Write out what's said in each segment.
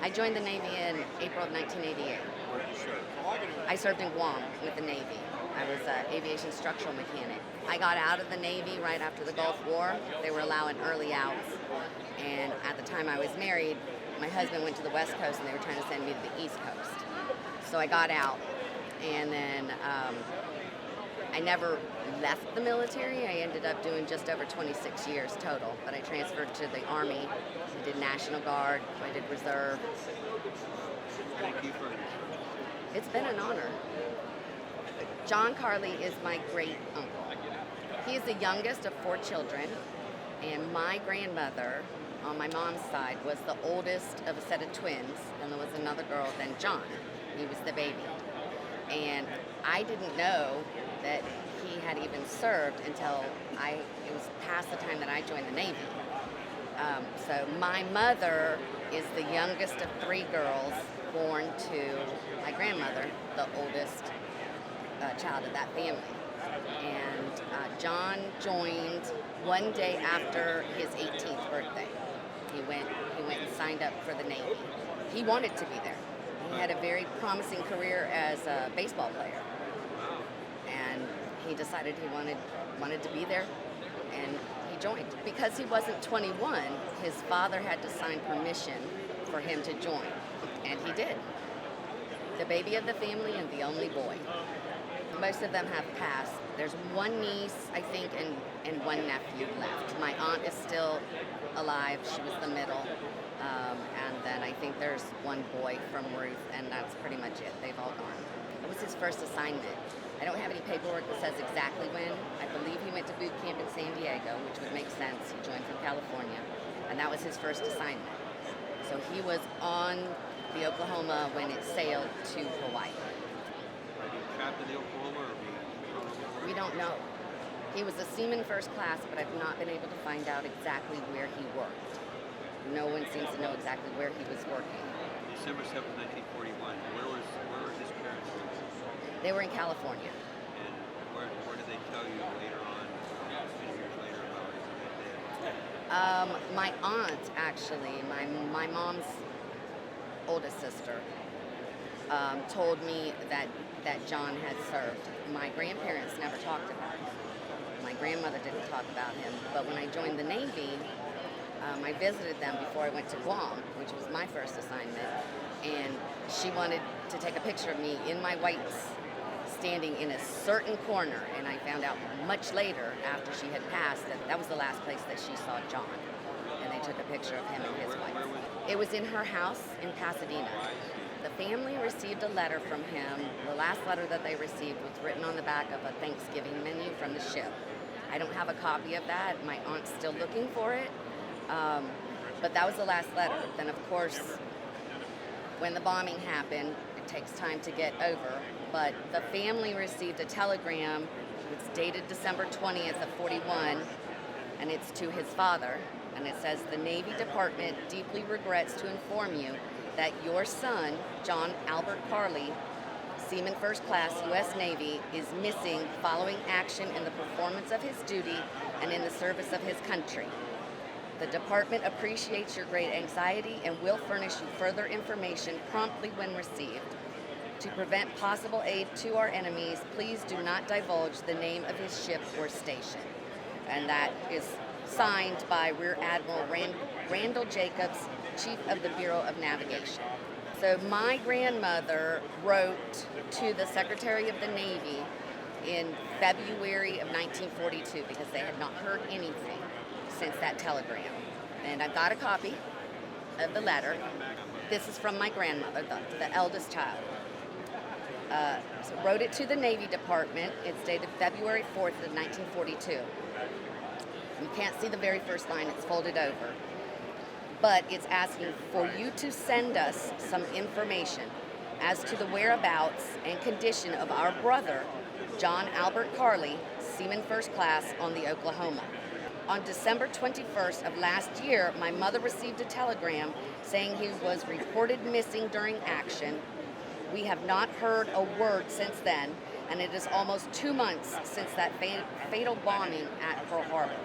I joined the Navy in April of 1988. Where did you serve? I served in Guam with the Navy. I was an aviation structural mechanic. I got out of the Navy right after the Gulf War. They were allowing early outs. And at the time I was married, my husband went to the West Coast and they were trying to send me to the East Coast. So I got out, and then I never left the military. I ended up doing just over 26 years total, but I transferred to the Army. I did National Guard, I did Reserve. Thank you for It's been an honor. John Carley is my great uncle. He is the youngest of 4 children, and my grandmother on my mom's side was the oldest of a set of twins, and there was another girl than John. He was the baby. And I didn't know that he had even served until it was past the time that I joined the Navy. So my mother is the youngest of 3 girls born to my grandmother, the oldest child of that family. And John joined one day after his 18th birthday. He went and signed up for the Navy. He wanted to be there. He had a very promising career as a baseball player. And he decided he wanted to be there, and he joined. Because he wasn't 21, his father had to sign permission for him to join, and he did. The baby of the family and the only boy. Most of them have passed. There's one niece, I think, and one nephew left. My aunt is still alive. She was the middle. And then I think there's one boy from Ruth, and that's pretty much it. They've all gone. It was his first assignment. I don't have any paperwork that says exactly when. I believe he went to boot camp in San Diego, which would make sense. He joined from California, and that was his first assignment. So he was on the Oklahoma when it sailed to Hawaii. Are you trapped in the Oklahoma, or We don't know. He was a seaman first class, but I've not been able to find out exactly where he worked. No one seems to know exactly where he was working. December 7th, 1941. Where were his parents? They were in California. And where did they tell you later on, many years later, about his death? My aunt, actually, my mom's oldest sister, told me that John had served. My grandparents never talked about him. My grandmother didn't talk about him. But when I joined the Navy, I visited them before I went to Guam, which was my first assignment, and she wanted to take a picture of me in my whites standing in a certain corner, and I found out much later after she had passed that was the last place that she saw John, and they took a picture of him in his whites. It was in her house in Pasadena. The family received a letter from him. The last letter that they received was written on the back of a Thanksgiving menu from the ship. I don't have a copy of that. My aunt's still looking for it. But that was the last letter. Then, of course, when the bombing happened, it takes time to get over. But the family received a telegram. It's dated December 20th of 41, and it's to his father. And it says, "The Navy Department deeply regrets to inform you that your son, John Albert Carley, Seaman First Class, U.S. Navy, is missing following action in the performance of his duty and in the service of his country. The department appreciates your great anxiety and will furnish you further information promptly when received. To prevent possible aid to our enemies, please do not divulge the name of his ship or station." And that is signed by Rear Admiral Randall Jacobs, Chief of the Bureau of Navigation. So my grandmother wrote to the Secretary of the Navy in February of 1942 because they had not heard anything since that telegram. And I've got a copy of the letter. This is from my grandmother, the eldest child. So wrote it to the Navy Department. It's dated February 4th of 1942. You can't see the very first line, it's folded over. But it's asking for you to send us some information as to the whereabouts and condition of our brother, John Albert Carley, Seaman First Class on the Oklahoma. On December 21st of last year, my mother received a telegram saying he was reported missing during action. We have not heard a word since then, and it is almost 2 months since that fatal bombing at Pearl Harbor.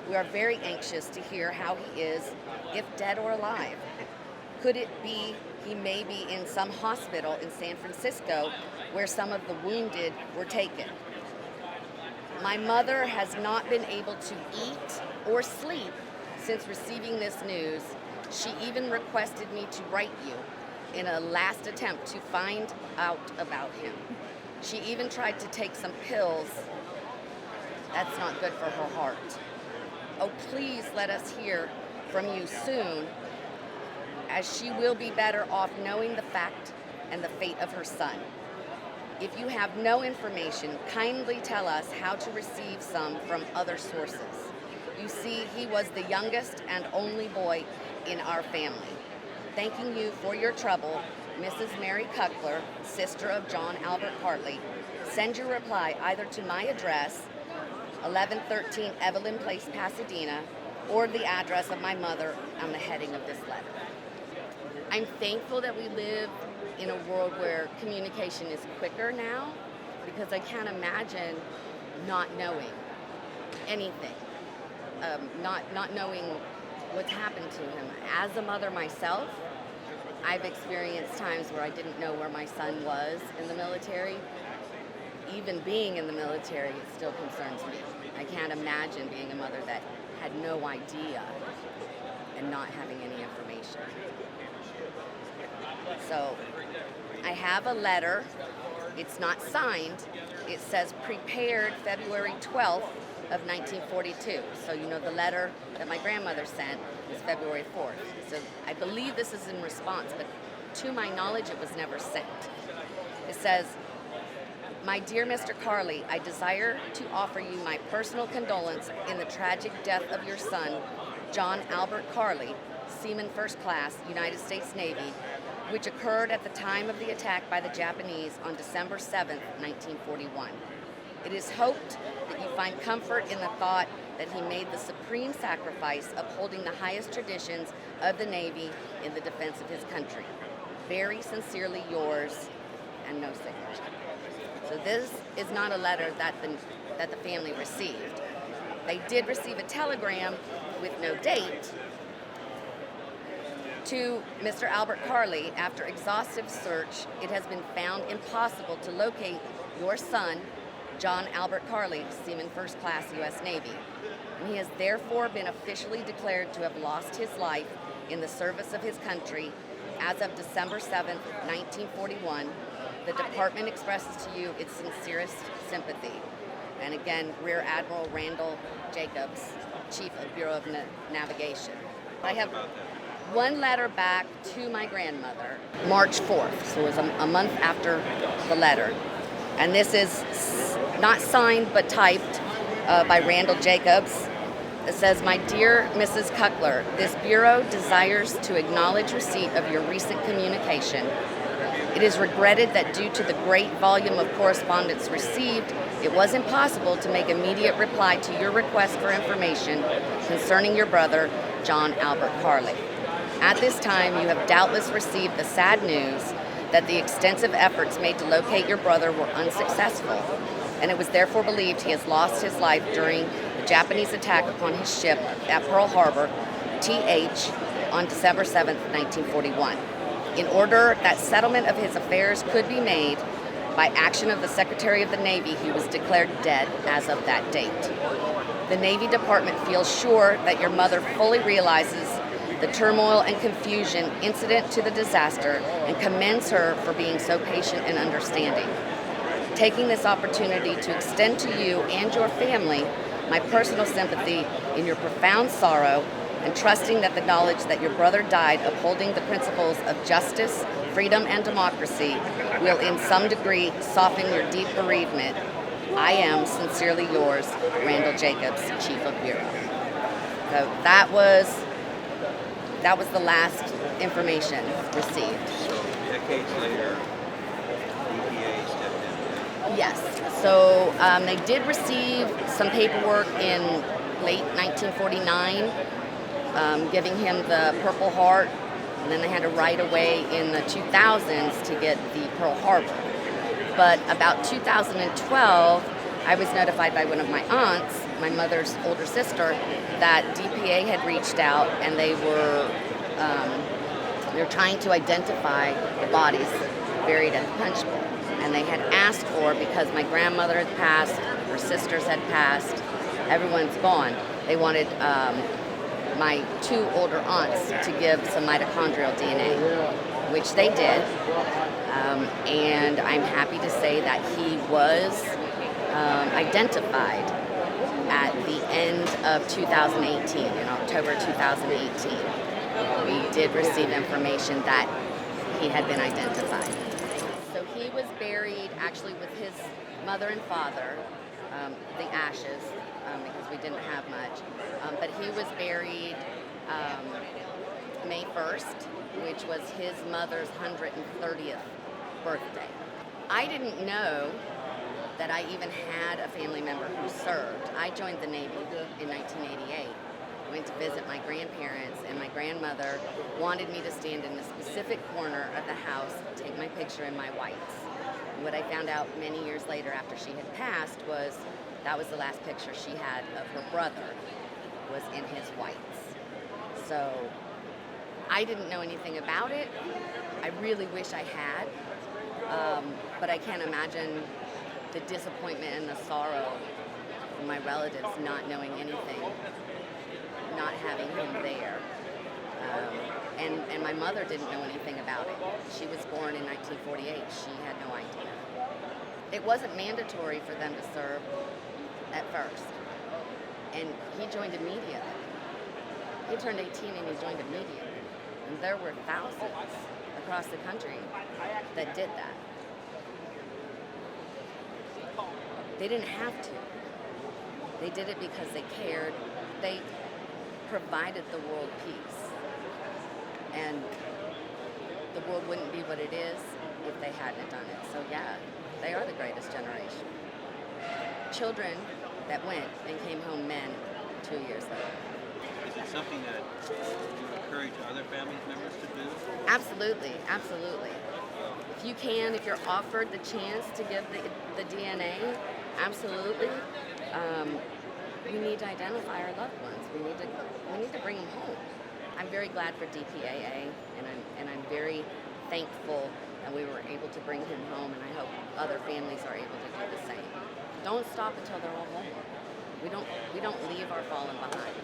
We are very anxious to hear how he is, if dead or alive. Could it be he may be in some hospital in San Francisco where some of the wounded were taken? My mother has not been able to eat or sleep since receiving this news. She even requested me to write you in a last attempt to find out about him. She even tried to take some pills. That's not good for her heart. Oh, please let us hear from you soon, as she will be better off knowing the fact and the fate of her son. If you have no information, kindly tell us how to receive some from other sources. You see, he was the youngest and only boy in our family. Thanking you for your trouble, Mrs. Mary Cuckler, sister of John Albert Hartley. Send your reply either to my address, 1113 Evelyn Place, Pasadena, or the address of my mother on the heading of this letter. I'm thankful that we live in a world where communication is quicker now, because I can't imagine not knowing anything, not knowing what's happened to him. As a mother myself, I've experienced times where I didn't know where my son was in the military. Even being in the military, it still concerns me. I can't imagine being a mother that had no idea and not having any information. So I have a letter. It's not signed. It says prepared February 12th of 1942. So you know the letter that my grandmother sent was February 4th. So I believe this is in response, but to my knowledge it was never sent. It says, "My dear Mr. Carley, I desire to offer you my personal condolence in the tragic death of your son, John Albert Carley, Seaman First Class, United States Navy, which occurred at the time of the attack by the Japanese on December 7th, 1941. It is hoped that you find comfort in the thought that he made the supreme sacrifice upholding the highest traditions of the Navy in the defense of his country. Very sincerely yours," and no signature. So this is not a letter that the family received. They did receive a telegram with no date to Mr. Albert Carley. After exhaustive search, it has been found impossible to locate your son, John Albert Carley, Seaman First Class, U.S. Navy. And he has therefore been officially declared to have lost his life in the service of his country as of December 7th, 1941. The department expresses to you its sincerest sympathy. And again, Rear Admiral Randall Jacobs, Chief of Bureau of Navigation. I have one letter back to my grandmother, March 4th, so it was a month after the letter. And this is not signed but typed by Randall Jacobs. It says, "My dear Mrs. Cuckler, this Bureau desires to acknowledge receipt of your recent communication. It is regretted that due to the great volume of correspondence received, it was impossible to make immediate reply to your request for information concerning your brother, John Albert Carley. At this time, you have doubtless received the sad news that the extensive efforts made to locate your brother were unsuccessful, and it was therefore believed he has lost his life during the Japanese attack upon his ship at Pearl Harbor, TH, on December 7th, 1941. In order that settlement of his affairs could be made, by action of the Secretary of the Navy, he was declared dead as of that date. The Navy Department feels sure that your mother fully realizes the turmoil and confusion incident to the disaster and commends her for being so patient and understanding. Taking this opportunity to extend to you and your family my personal sympathy in your profound sorrow, and trusting that the knowledge that your brother died upholding the principles of justice, freedom, and democracy will in some degree soften your deep bereavement. I am sincerely yours, Randall Jacobs, Chief of Bureau." So that was the last information received. So decades later, EPA stepped in. Yes. So they did receive some paperwork in late 1949, giving him the Purple Heart, and then they had to write away in the 2000s to get the Pearl Harbor. But about 2012, I was notified by one of my aunts, my mother's older sister, that DPA had reached out and they were They're trying to identify the bodies buried at the punch bowl. And they had asked for, because my grandmother had passed, her sisters had passed, everyone's gone. They wanted my two older aunts to give some mitochondrial DNA, which they did. And I'm happy to say that he was identified at the end of 2018, in October 2018. We did receive information that he had been identified. So he was buried actually with his mother and father, the ashes, because we didn't have much. But he was buried May 1st, which was his mother's 130th birthday. I didn't know that I even had a family member who served. I joined the Navy in 1988. Went to visit my grandparents, and my grandmother wanted me to stand in a specific corner of the house, take my picture in my whites. And what I found out many years later after she had passed was that was the last picture she had of her brother, was in his whites. So I didn't know anything about it. I really wish I had, but I can't imagine the disappointment and the sorrow from my relatives not knowing anything, not having him there. And my mother didn't know anything about it. She was born in 1948. She had no idea. It wasn't mandatory for them to serve at first. And he joined immediately. He turned 18 and he joined immediately. And there were thousands across the country that did that. They didn't have to. They did it because they cared. They provided the world peace. And the world wouldn't be what it is if they hadn't done it. So yeah, they are the greatest generation. Children that went and came home men 2 years later. Is it something that you encourage other family members to do? Absolutely, absolutely. If you can, if you're offered the chance to give the DNA, absolutely. We need to identify our loved ones. We need to bring them home. I'm very glad for DPAA, and I'm very thankful that we were able to bring him home, and I hope other families are able to do the same. Don't stop until they're all home. We don't leave our fallen behind.